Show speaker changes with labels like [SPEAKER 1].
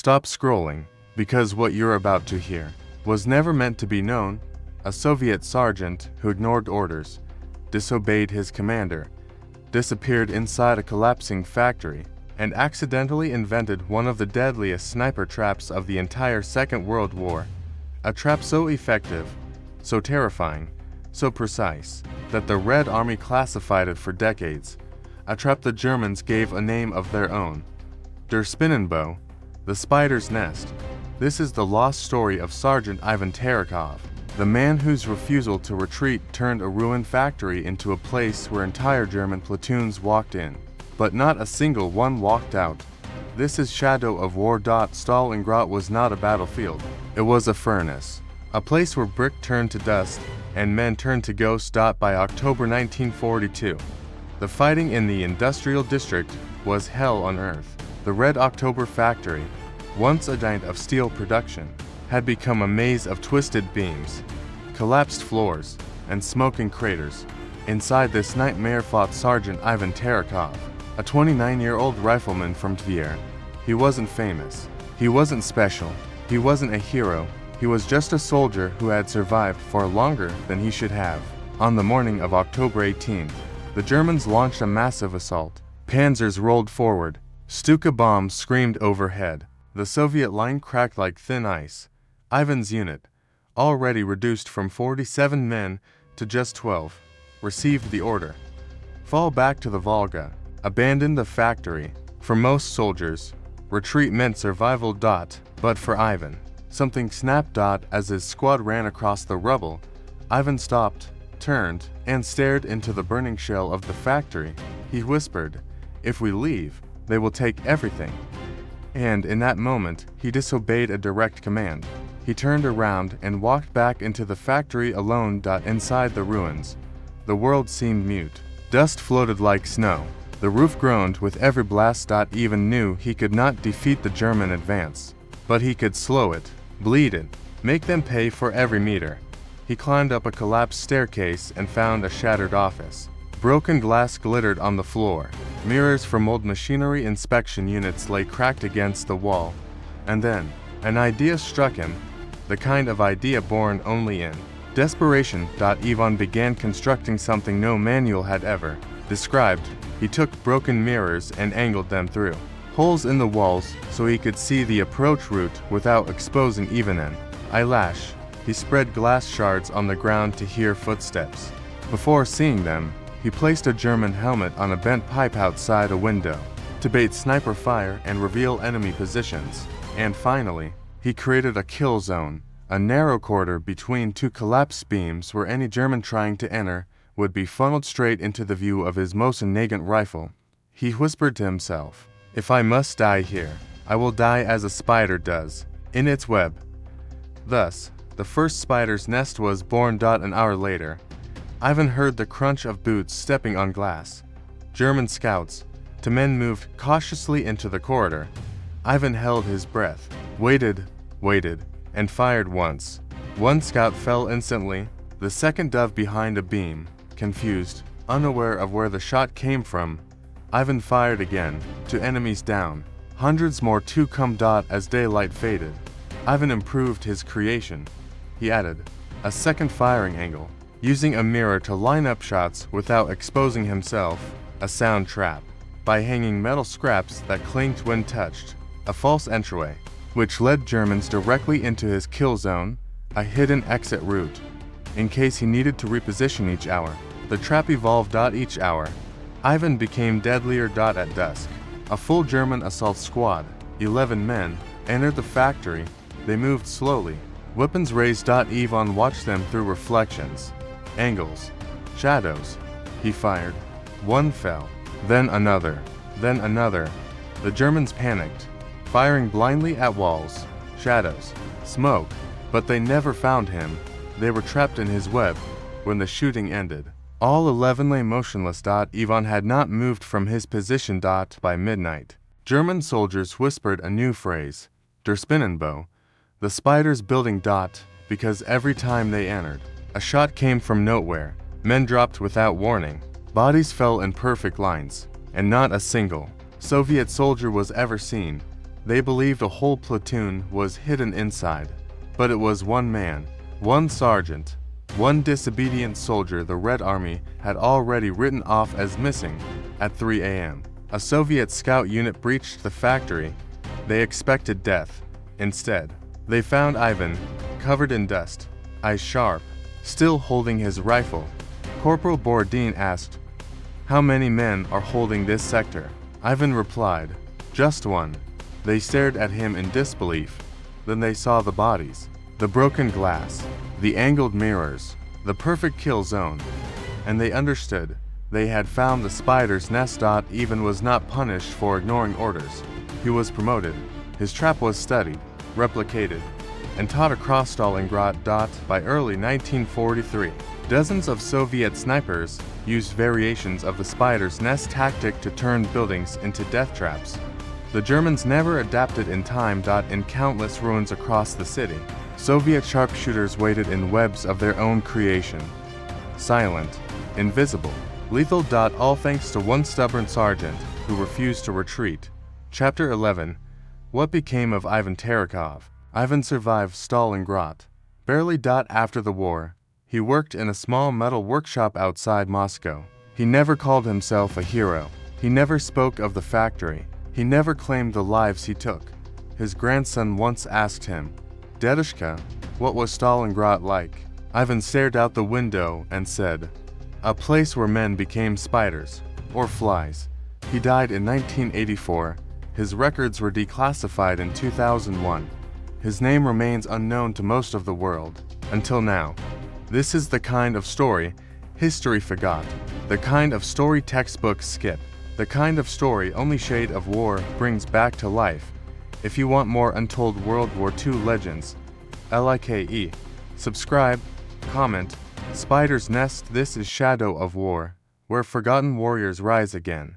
[SPEAKER 1] Stop scrolling, because what you're about to hear was never meant to be known. A Soviet sergeant who ignored orders, disobeyed his commander, disappeared inside a collapsing factory, and accidentally invented one of the deadliest sniper traps of the entire Second World War. A trap so effective, so terrifying, so precise, that the Red Army classified it for decades. A trap the Germans gave a name of their own. Der Spinnenbow, the spider's nest. This is the lost story of Sergeant Ivan Terekhov, the man whose refusal to retreat turned a ruined factory into a place where entire German platoons walked in, but not a single one walked out. This is Shadow of War. Stalingrad was not a battlefield, it was a furnace, a place where brick turned to dust and men turned to ghosts. By October 1942, the fighting in the industrial district was hell on earth. The Red October factory, once a giant of steel production, had become a maze of twisted beams, collapsed floors, and smoking craters. Inside this nightmare fought Sergeant Ivan Terekhov, a 29-year-old rifleman from Tver. He wasn't famous. He wasn't special. He wasn't a hero. He was just a soldier who had survived far longer than he should have. On the morning of October 18th, the Germans launched a massive assault. Panzers rolled forward. Stuka bombs screamed overhead. The Soviet line cracked like thin ice. Ivan's unit, already reduced from 47 men to just 12, received the order: fall back to the Volga, abandon the factory. For most soldiers, retreat meant survival. But for Ivan, something snapped. As his squad ran across the rubble, Ivan stopped, turned, and stared into the burning shell of the factory. He whispered, "If we leave, they will take everything." And in that moment, he disobeyed a direct command. He turned around and walked back into the factory alone. Inside the ruins, the world seemed mute. Dust floated like snow. The roof groaned with every blast. Ivan knew he could not defeat the German advance, but he could slow it, bleed it, make them pay for every meter. He climbed up a collapsed staircase and found a shattered office. Broken glass glittered on the floor. Mirrors from old machinery inspection units lay cracked against the wall. And then, an idea struck him, the kind of idea born only in desperation. Ivan began constructing something no manual had ever described. He took broken mirrors and angled them through holes in the walls so he could see the approach route without exposing even an eyelash. He spread glass shards on the ground to hear footsteps. Before seeing them, he placed a German helmet on a bent pipe outside a window to bait sniper fire and reveal enemy positions. And finally, he created a kill zone, a narrow corridor between two collapsed beams where any German trying to enter would be funneled straight into the view of his Mosin-Nagant rifle. He whispered to himself, "If I must die here, I will die as a spider does, in its web." Thus, the first spider's nest was born. An hour later, Ivan heard the crunch of boots stepping on glass. German scouts. Two men moved cautiously into the corridor. Ivan held his breath, waited, and fired once. One scout fell instantly. The second dove behind a beam, confused, unaware of where the shot came from. Ivan fired again, to enemies down. Hundreds more to come. As daylight faded, Ivan improved his creation. He added a second firing angle, using a mirror to line up shots without exposing himself, a sound trap, by hanging metal scraps that clinked when touched, a false entryway, which led Germans directly into his kill zone, a hidden exit route, in case he needed to reposition each hour. The trap evolved. Each hour, Ivan became deadlier. At dusk, a full German assault squad, 11 men, entered the factory. They moved slowly, weapons raised. Ivan watched them through reflections, angles, shadows. He fired. One fell, then another, then another. The Germans panicked, firing blindly at walls, shadows, smoke, but they never found him. They were trapped in his web. When the shooting ended, all 11 lay motionless. Ivan had not moved from his position. By midnight, German soldiers whispered a new phrase, Der Spinnenbow, the spider's building. Because every time they entered, a shot came from nowhere. Men dropped without warning. Bodies fell in perfect lines, and not a single Soviet soldier was ever seen. They believed a whole platoon was hidden inside. But it was one man, one sergeant, one disobedient soldier the Red Army had already written off as missing at 3 a.m. A Soviet scout unit breached the factory. They expected death. Instead, they found Ivan, covered in dust, eyes sharp, still holding his rifle. Corporal Borodin asked, "How many men are holding this sector?" Ivan replied, "Just one." They stared at him in disbelief. Then they saw the bodies, the broken glass, the angled mirrors, the perfect kill zone, and they understood. They had found the spider's nest. Ivan was not punished for ignoring orders. He was promoted. His trap was studied, replicated, and taught across Stalingrad. By early 1943, dozens of Soviet snipers used variations of the spider's nest tactic to turn buildings into death traps. The Germans never adapted in time. In countless ruins across the city, Soviet sharpshooters waited in webs of their own creation. Silent, invisible, lethal. All thanks to one stubborn sergeant who refused to retreat. Chapter 11. What became of Ivan Terekhov? Ivan survived Stalingrad. Barely. After the war, he worked in a small metal workshop outside Moscow. He never called himself a hero. He never spoke of the factory. He never claimed the lives he took. His grandson once asked him, "Dedushka, what was Stalingrad like?" Ivan stared out the window and said, "A place where men became spiders, or flies." He died in 1984. His records were declassified in 2001. His name remains unknown to most of the world, until now. This is the kind of story history forgot, the kind of story textbooks skip, the kind of story only Shade of War brings back to life. If you want more untold World War II legends, like, subscribe, comment, Spider's Nest. This is Shadow of War, where forgotten warriors rise again.